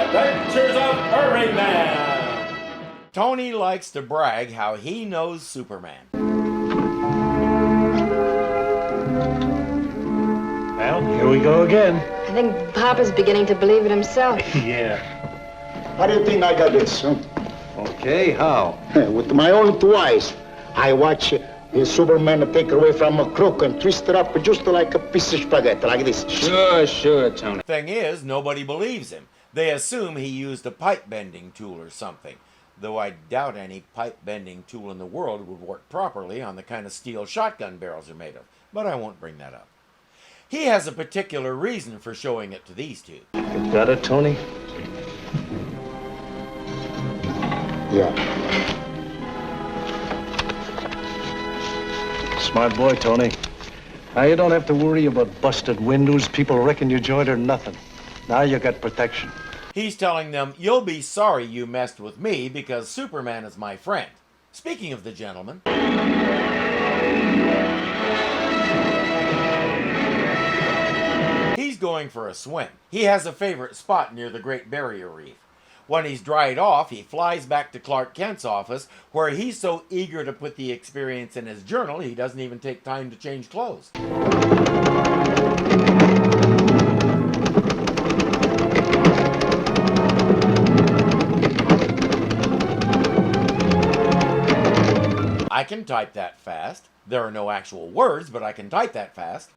Adventures of Irvingman. Tony likes to brag how he knows Superman. Well, here we go again. I think Papa's beginning to believe it himself. Yeah. How do you think I got this, huh? Okay, how? With my own two eyes. I watch Superman take away from a crook and twist it up just like a piece of spaghetti, like this. Sure, Tony. Thing is, nobody believes him. They assume he used a pipe-bending tool or something, though I doubt any pipe-bending tool in the world would work properly on the kind of steel shotgun barrels are made of, but I won't bring that up. He has a particular reason for showing it to these two. You got it, Tony? Yeah. Smart boy, Tony. Now you don't have to worry about busted windows, people wrecking your joint or nothing. Now you got protection. He's telling them, you'll be sorry you messed with me because Superman is my friend. Speaking of the gentleman, he's going for a swim. He has a favorite spot near the Great Barrier Reef. When he's dried off, he flies back to Clark Kent's office, where he's so eager to put the experience in his journal, he doesn't even take time to change clothes. I can type that fast. There are no actual words, but I can type that fast.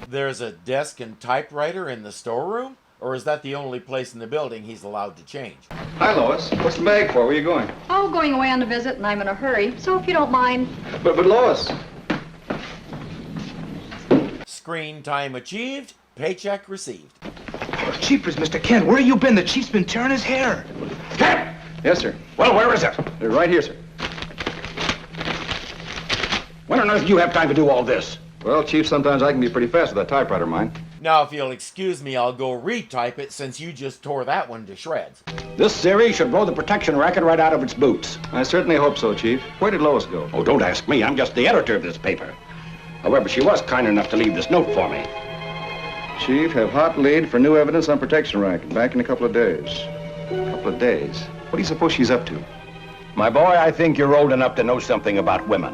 There's a desk and typewriter in the storeroom? Or is that the only place in the building he's allowed to change? Hi, Lois. What's the bag for? Where are you going? Oh, going away on a visit, and I'm in a hurry. So if you don't mind. But Lois. Screen time achieved, paycheck received. Oh, Jeepers, Mr. Kent, where have you been? The chief's been tearing his hair. Kent! Yes, sir. Well, where is it? Right here, sir. When on earth do you have time to do all this? Well, Chief, sometimes I can be pretty fast with that typewriter of mine. Now, if you'll excuse me, I'll go retype it since you just tore that one to shreds. This series should blow the protection racket right out of its boots. I certainly hope so, Chief. Where did Lois go? Oh, don't ask me. I'm just the editor of this paper. However, she was kind enough to leave this note for me. Chief, have hot lead for new evidence on protection racket. Back in a couple of days. Couple of days? What do you suppose she's up to? My boy, I think you're old enough to know something about women.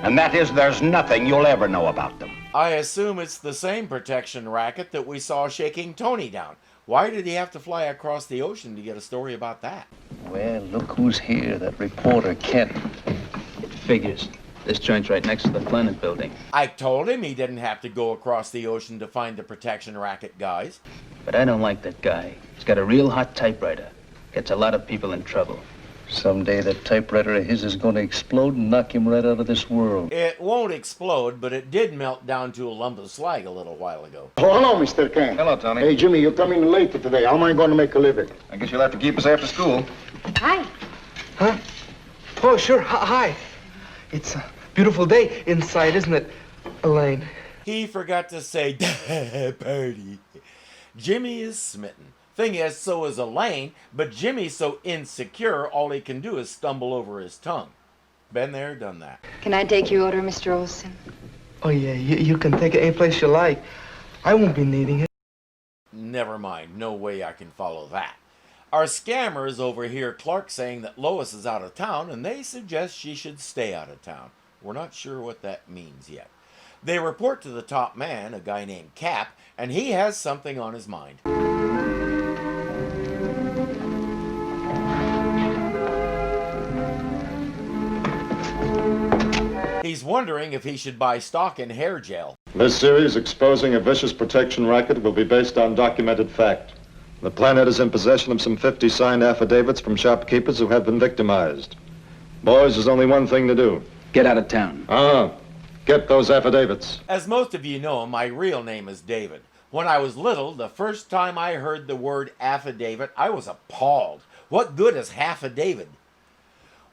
And that is, there's nothing you'll ever know about them. I assume it's the same protection racket that we saw shaking Tony down. Why did he have to fly across the ocean to get a story about that? Well, look who's here, that reporter, Kent. Figures. This joint's right next to the Planet Building. I told him he didn't have to go across the ocean to find the protection racket guys. But I don't like that guy. He's got a real hot typewriter. Gets a lot of people in trouble. Someday that typewriter of his is going to explode and knock him right out of this world. It won't explode, but it did melt down to a lump of slag a little while ago. Oh, hello, Mr. Kent. Hello, Tony. Hey, Jimmy, you're coming late today. How am I going to make a living? I guess you'll have to keep us after school. Hi. Huh? Oh, sure. Hi. It's a beautiful day inside, isn't it, Elaine? He forgot to say, party. Jimmy is smitten. Thing is, so is Elaine, but Jimmy's so insecure, all he can do is stumble over his tongue. Been there, done that. Can I take your order, Mr. Olson? Oh, yeah, you can take it any place you like. I won't be needing it. Never mind, no way I can follow that. Our scammers overhear Clark saying that Lois is out of town, and they suggest she should stay out of town. We're not sure what that means yet. They report to the top man, a guy named Cap, and he has something on his mind. He's wondering if he should buy stock in hair gel. This series exposing a vicious protection racket will be based on documented fact. The Planet is in possession of some 50 signed affidavits from shopkeepers who have been victimized. Boys, there's only one thing to do. Get out of town. Get those affidavits. As most of you know, my real name is David. When I was little, the first time I heard the word affidavit, I was appalled. What good is half a David?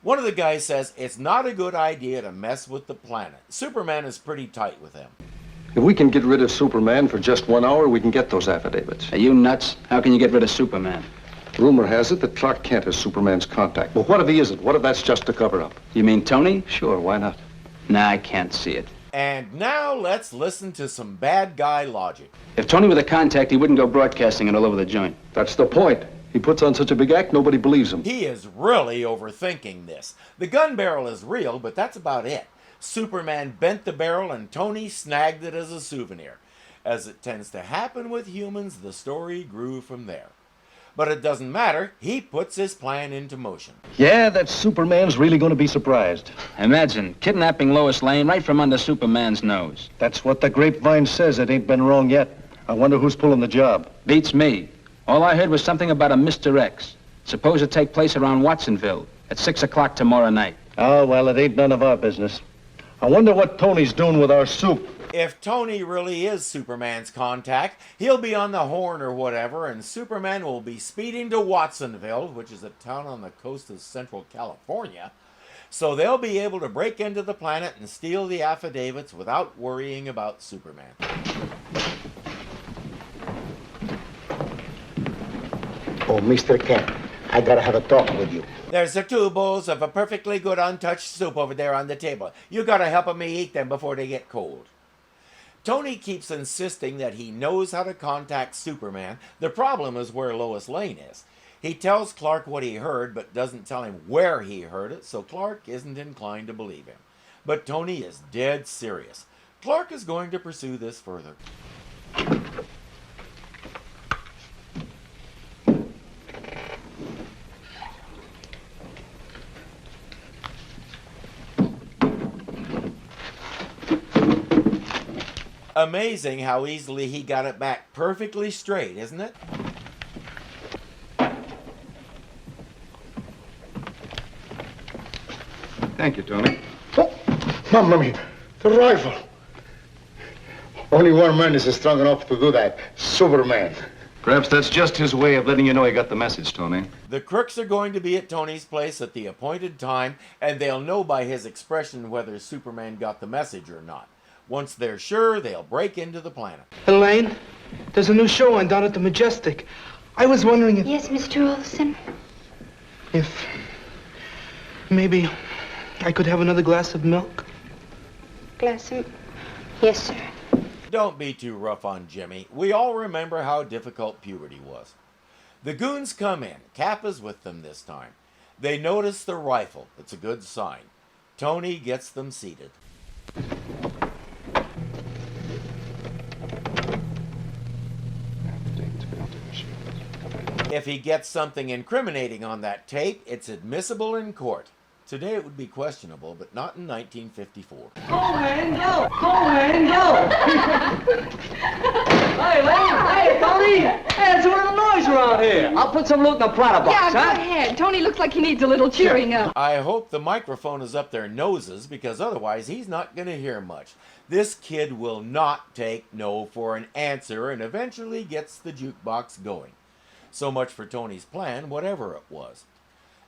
One of the guys says it's not a good idea to mess with the planet. Superman is pretty tight with him. If we can get rid of Superman for just 1 hour, we can get those affidavits. Are you nuts? How can you get rid of Superman? Rumor has it that Clark Kent is Superman's contact. But what if he isn't? What if that's just a cover-up? You mean Tony? Sure, why not? Nah, I can't see it. And now let's listen to some bad guy logic. If Tony were the contact, he wouldn't go broadcasting it all over the joint. That's the point. He puts on such a big act, nobody believes him. He is really overthinking this. The gun barrel is real, but that's about it. Superman bent the barrel and Tony snagged it as a souvenir. As it tends to happen with humans, the story grew from there. But it doesn't matter. He puts his plan into motion. Yeah, that Superman's really going to be surprised. Imagine kidnapping Lois Lane right from under Superman's nose. That's what the grapevine says. It ain't been wrong yet. I wonder who's pulling the job. Beats me. All I heard was something about a Mr. X. Supposed to take place around Watsonville at 6 o'clock tomorrow night. Oh, well, it ain't none of our business. I wonder what Tony's doing with our soup. If Tony really is Superman's contact, he'll be on the horn or whatever, and Superman will be speeding to Watsonville, which is a town on the coast of Central California, so they'll be able to break into the planet and steal the affidavits without worrying about Superman. Oh, Mr. Kent, I gotta have a talk with you. There's the 2 bowls of a perfectly good untouched soup over there on the table. You gotta help me eat them before they get cold. Tony keeps insisting that he knows how to contact Superman. The problem is where Lois Lane is. He tells Clark what he heard, but doesn't tell him where he heard it, so Clark isn't inclined to believe him. But Tony is dead serious. Clark is going to pursue this further. Amazing how easily he got it back perfectly straight, isn't it? Thank you, Tony. Oh, Mamma mia, the rifle. Only one man is strong enough to do that. Superman. Perhaps that's just his way of letting you know he got the message, Tony. The crooks are going to be at Tony's place at the appointed time, and they'll know by his expression whether Superman got the message or not. Once they're sure, they'll break into the planet. Elaine, there's a new show on down at the Majestic. I was wondering Yes, Mr. Olson? if maybe I could have another glass of milk. Glass of... Yes, sir. Don't be too rough on Jimmy. We all remember how difficult puberty was. The goons come in. Cap is with them this time. They notice the rifle. It's a good sign. Tony gets them seated. If he gets something incriminating on that tape, it's admissible in court. Today it would be questionable, but not in 1954. Go, man, go! Go, man, go! Hey, Lane! Hey, Tony! Hey, there's a little noise around here. I'll put some loot in the platter box, Yeah, go huh? ahead. Tony looks like he needs a little cheering up. I hope the microphone is up their noses, because otherwise he's not going to hear much. This kid will not take no for an answer and eventually gets the jukebox going. So much for Tony's plan, whatever it was.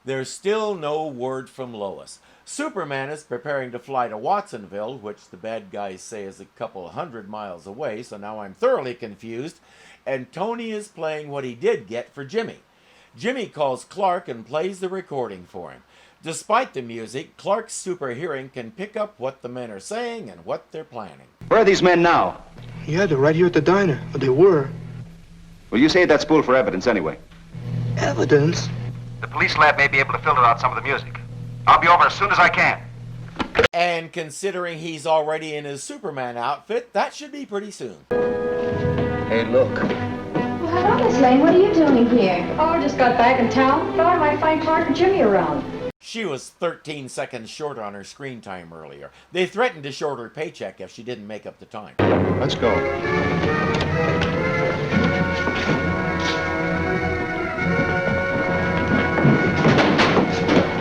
There's still no word from Lois. Superman is preparing to fly to Watsonville, which the bad guys say is a couple 100 miles away, so now I'm thoroughly confused. And Tony is playing what he did get for Jimmy. Jimmy calls Clark and plays the recording for him. Despite the music, Clark's super hearing can pick up what the men are saying and what they're planning. Where are these men now? Yeah, they're right here at the diner. Or they were. Well, you saved that spool for evidence anyway. Evidence? The police lab may be able to filter out some of the music. I'll be over as soon as I can. And considering he's already in his Superman outfit, that should be pretty soon. Hey, look. Well, hello, Miss Lane. What are you doing here? Oh, I just got back in town. Thought I might find Clark or Jimmy around. She was 13 seconds short on her screen time earlier. They threatened to short her paycheck if she didn't make up the time. Let's go.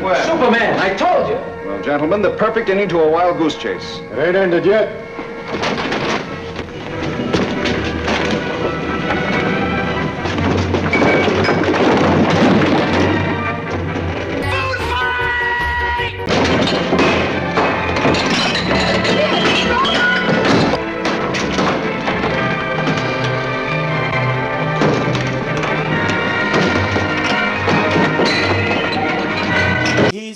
Well, Superman, I told you. Well, gentlemen, the perfect ending to a wild goose chase. It ain't ended yet.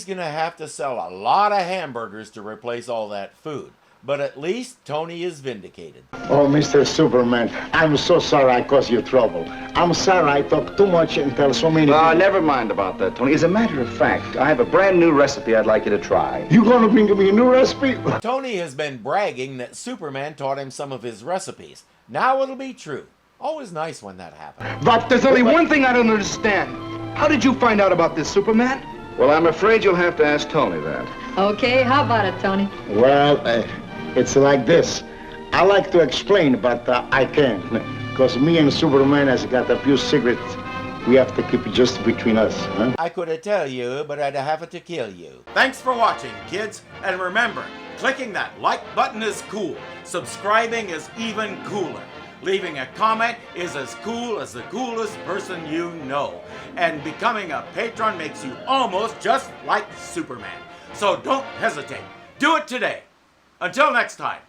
gonna have to sell a lot of hamburgers to replace all that food. But at least Tony is vindicated. Oh, Mr. Superman, I'm so sorry I caused you trouble. I'm sorry I talk too much and tell so many people. Never mind about that, Tony. As a matter of fact, I have a brand new recipe I'd like you to try. You gonna bring me a new recipe? Tony has been bragging that Superman taught him some of his recipes. Now it'll be true. Always nice when that happens. But there's only one thing I don't understand. How did you find out about this, Superman? Well, I'm afraid you'll have to ask Tony that. Okay, how about it, Tony? Well, it's like this. I like to explain, but I can't. Because me and Superman has got a few secrets we have to keep just between us. Huh? I could tell you, but I'd have to kill you. Thanks for watching, kids. And remember, clicking that like button is cool. Subscribing is even cooler. Leaving a comment is as cool as the coolest person you know. And becoming a patron makes you almost just like Superman. So don't hesitate. Do it today. Until next time.